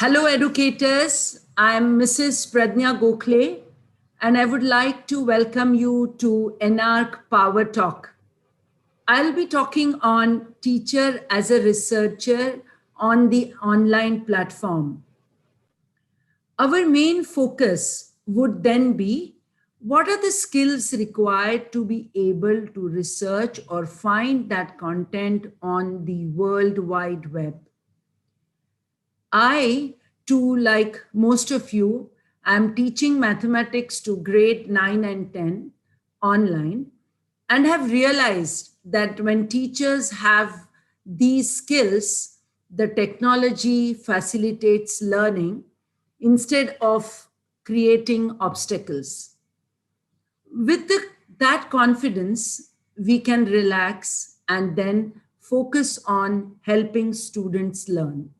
Hello, educators. I'm Mrs. Pradnya Gokhale, and I would like to welcome you to NARC Power Talk. I'll be talking on teacher as a researcher on the online platform. Our main focus would then be what are the skills required to be able to research or find that content on the World Wide Web. I, too, like most of you, am teaching mathematics to grade 9 and 10 online and have realized that when teachers have these skills, the technology facilitates learning instead of creating obstacles. With that confidence, we can relax and then focus on helping students learn.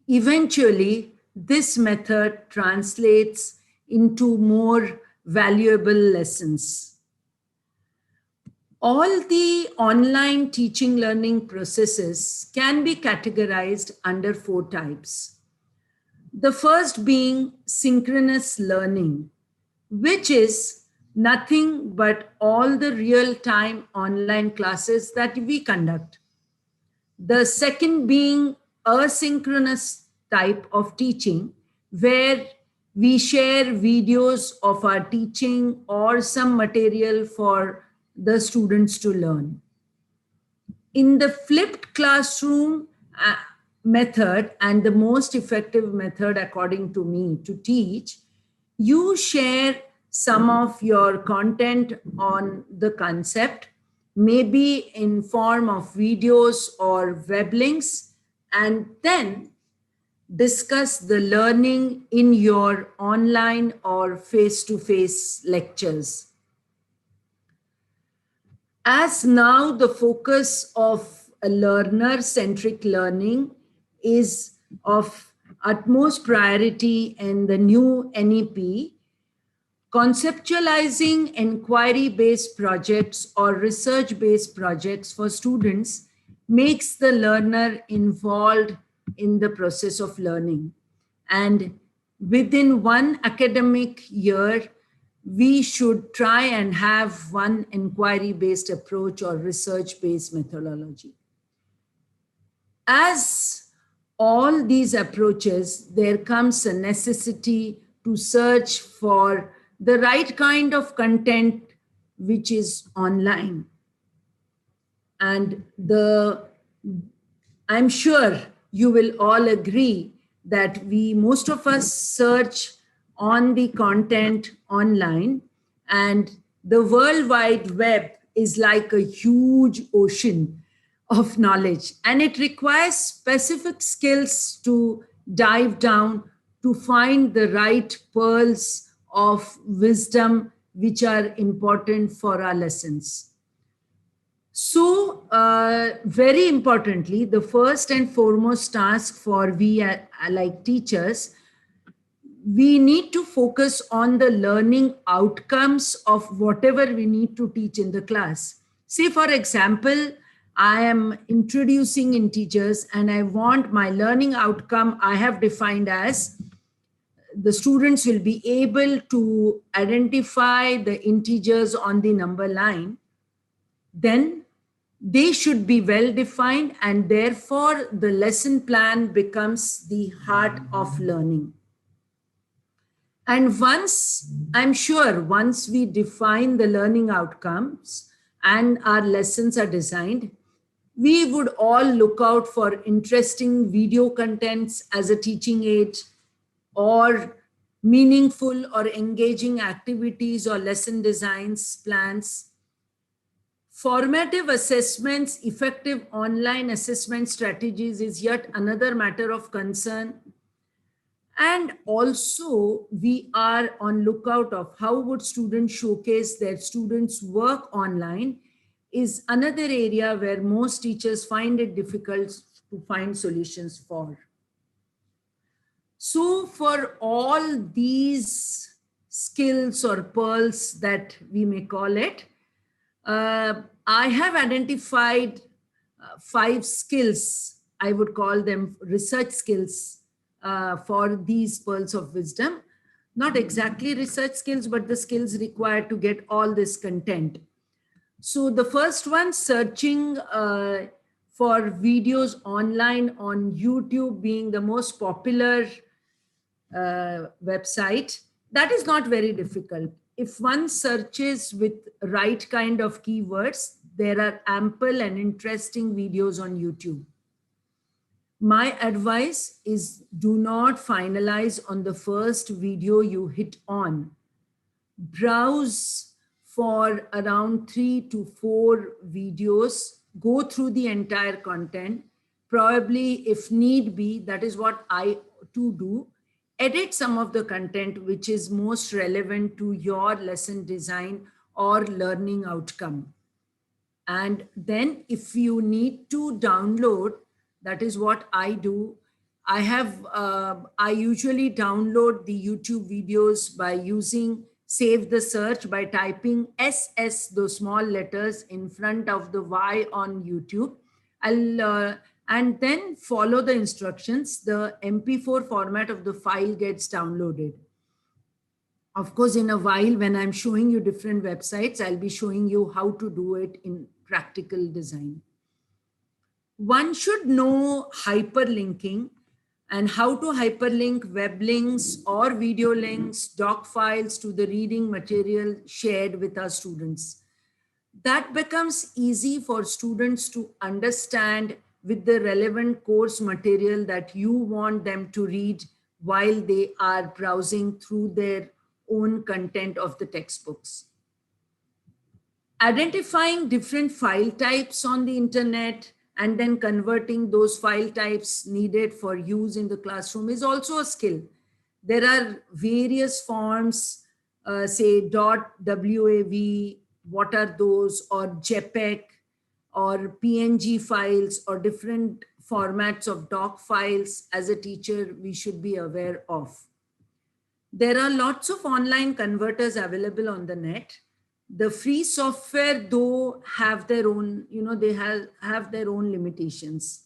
Eventually, this method translates into more valuable lessons. All the online teaching learning processes can be categorized under 4 types. The first being synchronous learning, which is nothing but all the real-time online classes that we conduct. The second being asynchronous type of teaching, where we share videos of our teaching or some material for the students to learn. In the flipped classroom method, and the most effective method according to me to teach, you share some of your content on the concept, maybe in form of videos or web links, and then discuss the learning in your online or face-to-face lectures. As now the focus of a learner-centric learning is of utmost priority in the new NEP, conceptualizing inquiry-based projects or research-based projects for students makes the learner involved in the process of learning. And within one academic year, we should try and have one inquiry-based approach or research-based methodology. As all these approaches, there comes a necessity to search for the right kind of content which is online. And I'm sure you will all agree that most of us search on the content online, and the World Wide Web is like a huge ocean of knowledge, and it requires specific skills to dive down to find the right pearls of wisdom which are important for our lessons. So, very importantly, the first and foremost task for we like teachers, we need to focus on the learning outcomes of whatever we need to teach in the class. Say, for example, I am introducing integers and I want my learning outcome I have defined as the students will be able to identify the integers on the number line. Then they should be well defined, and therefore the lesson plan becomes the heart of learning. And I'm sure once we define the learning outcomes and our lessons are designed, we would all look out for interesting video contents as a teaching aid, or meaningful or engaging activities or lesson designs plans. Formative assessments, effective online assessment strategies is yet another matter of concern. And also we are on lookout of how would students showcase their students' work online is another area where most teachers find it difficult to find solutions for. So for all these skills or pearls that we may call it, I have identified 5 skills I would call them research skills for these pearls of wisdom. Not exactly research skills, but the skills required to get all this content. So the first one, searching for videos online on YouTube being the most popular website, that is not very difficult. If one searches with right kind of keywords, there are ample and interesting videos on YouTube. My advice is do not finalize on the first video you hit on. Browse for around 3 to 4 videos, go through the entire content. Probably, if need be, that is what I too do, edit some of the content which is most relevant to your lesson design or learning outcome. And then if you need to download, that is what I do. I usually download the YouTube videos by using save the search by typing SS, those small letters in front of the Y on YouTube. And then follow the instructions. The MP4 format of the file gets downloaded. Of course, in a while, when I'm showing you different websites, I'll be showing you how to do it in practical design. One should know hyperlinking and how to hyperlink web links or video links, doc files to the reading material shared with our students. That becomes easy for students to understand with the relevant course material that you want them to read while they are browsing through their own content of the textbooks. Identifying different file types on the internet and then converting those file types needed for use in the classroom is also a skill. There are various forms, say .wav, what are those, or JPEG, or PNG files, or different formats of doc files as a teacher we should be aware of. There are lots of online converters available on the net. The free software, though, have their own, they have their own limitations.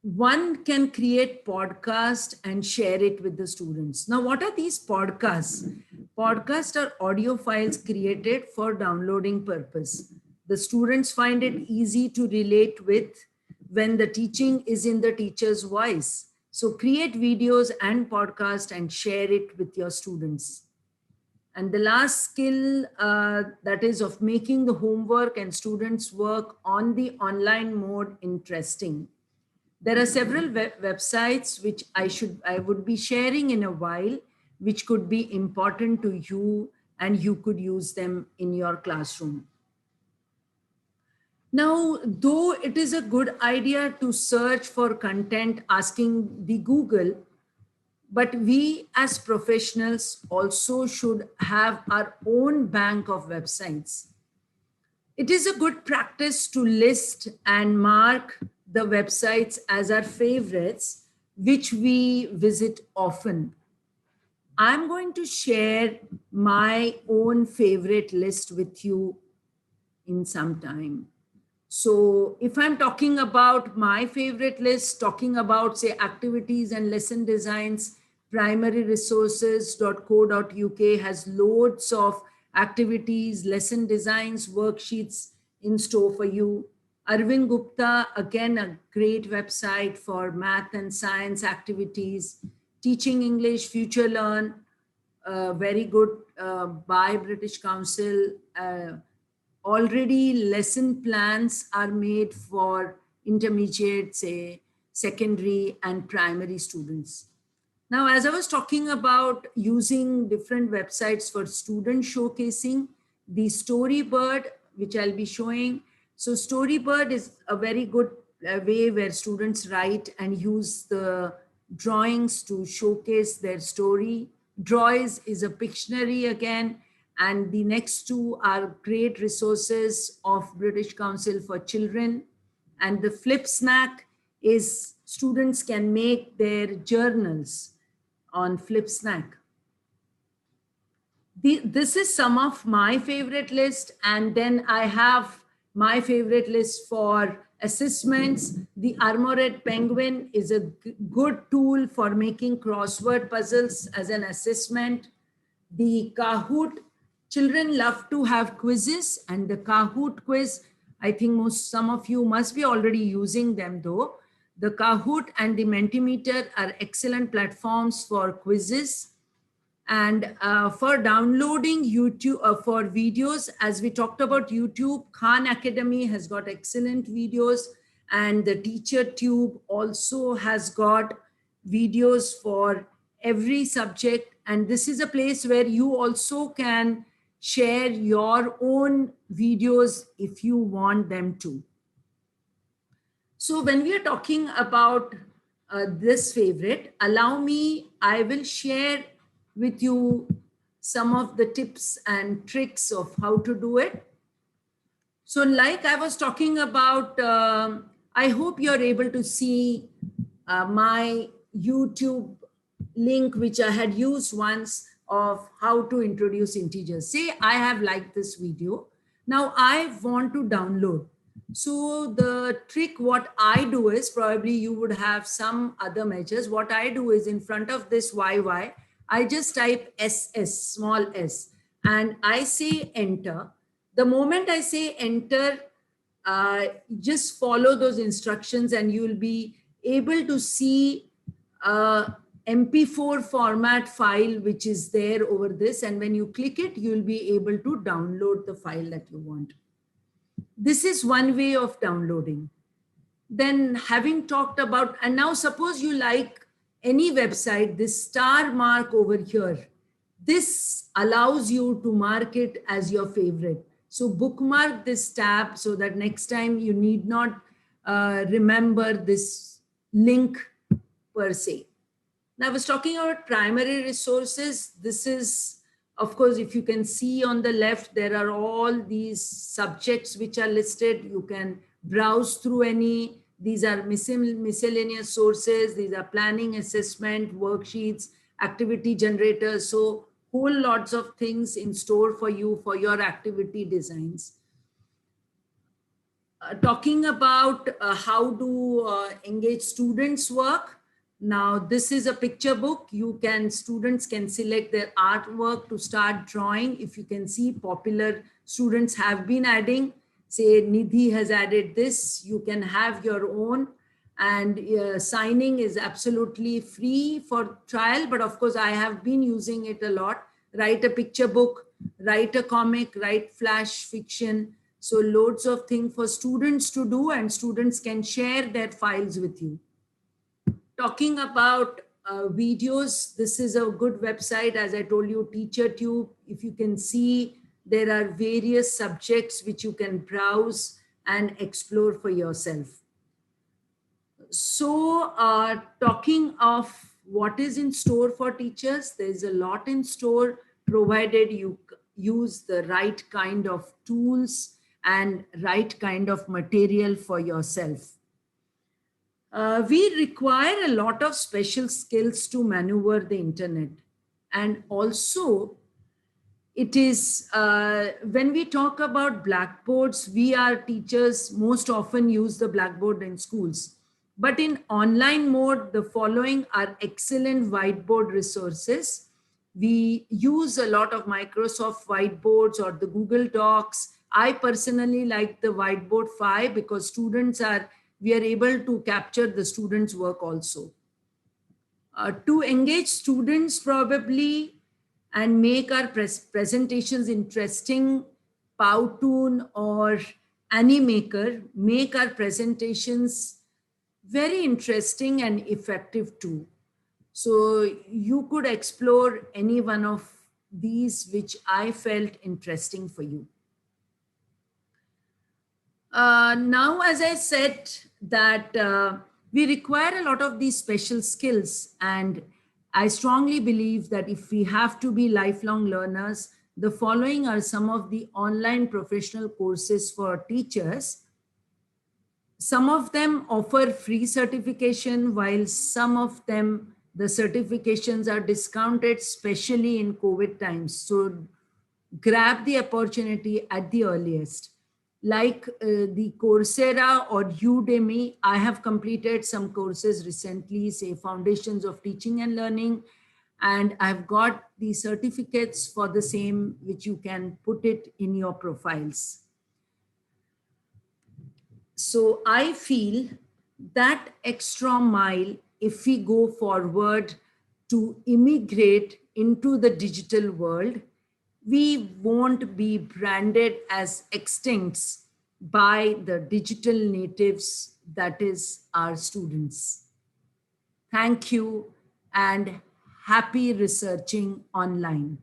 One can create podcast and share it with the students. Now, what are these podcasts? Podcasts are audio files created for downloading purpose. The students find it easy to relate with when the teaching is in the teacher's voice. So create videos and podcast and share it with your students. And the last skill, that is of making the homework and students' work on the online mode interesting. There are several websites which I would be sharing in a while, which could be important to you and you could use them in your classroom. Now, though it is a good idea to search for content asking the Google, but we as professionals also should have our own bank of websites. It is a good practice to list and mark the websites as our favorites, which we visit often. I'm going to share my own favorite list with you in some time. So if I'm talking about my favorite list, talking about, say, activities and lesson designs, primaryresources.co.uk has loads of activities, lesson designs, worksheets in store for you. Arvind Gupta, again, a great website for math and science activities. Teaching English, Future Learn, very good by British Council. Already lesson plans are made for intermediate, say, secondary and primary students. Now, as I was talking about using different websites for student showcasing, the Storybird, which I'll be showing. So Storybird is a very good way where students write and use the drawings to showcase their story. Droids is a Pictionary again. And the next two are great resources of British Council for Children. And the Flip Snack is students can make their journals on Flip Snack. This is some of my favorite list. And then I have my favorite list for assessments. The Armored Penguin is a good tool for making crossword puzzles as an assessment. The Kahoot, children love to have quizzes, and the Kahoot quiz, I think some of you must be already using them though. The Kahoot and the Mentimeter are excellent platforms for quizzes. And for downloading YouTube, for videos, as we talked about YouTube, Khan Academy has got excellent videos, and the Teacher Tube also has got videos for every subject. And this is a place where you also can share your own videos if you want them to. So when we are talking about this favorite, allow me, I will share with you some of the tips and tricks of how to do it. So like I was talking about, I hope you're able to see my YouTube link, which I had used once, of how to introduce integers. Say I have liked this video. Now I want to download. So the trick, what I do is, probably you would have some other measures. What I do is, in front of this YY, I just type SS, small s, and I say enter. The moment I say enter, just follow those instructions and you will be able to see MP4 format file which is there over this. And when you click it, you will be able to download the file that you want. This is one way of downloading. Then having talked about, and now suppose you like any website, this star mark over here, this allows you to mark it as your favorite. So bookmark this tab so that next time you need not remember this link per se. Now I was talking about primary resources. This is, of course, if you can see on the left, there are all these subjects which are listed. You can browse through any. These are miscellaneous sources. These are planning, assessment, worksheets, activity generators. So whole lots of things in store for you for your activity designs. Talking about how to engage students' work. Now this is a picture book. Students can select their artwork to start drawing. If you can see, popular students have been adding. Say Nidhi has added this, you can have your own, and signing is absolutely free for trial. But of course, I have been using it a lot. Write a picture book, write a comic, write flash fiction. So loads of things for students to do, and students can share their files with you. Talking about videos, this is a good website. As I told you, Teacher Tube. If you can see, there are various subjects which you can browse and explore for yourself. So talking of what is in store for teachers, there's a lot in store, provided you use the right kind of tools and right kind of material for yourself. We require a lot of special skills to maneuver the internet. And also, it is, when we talk about blackboards, we are teachers most often use the blackboard in schools. But in online mode, the following are excellent whiteboard resources. We use a lot of Microsoft whiteboards or the Google Docs. I personally like the Whiteboard 5 because we are able to capture the students' work also. To engage students probably and make our presentations interesting, Powtoon or Animaker make our presentations very interesting and effective too. So you could explore any one of these which I felt interesting for you. Now, as I said, that we require a lot of these special skills, and I strongly believe that if we have to be lifelong learners, the following are some of the online professional courses for teachers. Some of them offer free certification, while some of them, the certifications are discounted, especially in COVID times. So grab the opportunity at the earliest. like the Coursera or Udemy. I have completed some courses recently, say Foundations of Teaching and Learning, and I've got the certificates for the same, which you can put it in your profiles. So I feel that extra mile, if we go forward to immigrate into the digital world, we won't be branded as extincts by the digital natives, that is, our students. Thank you and happy researching online.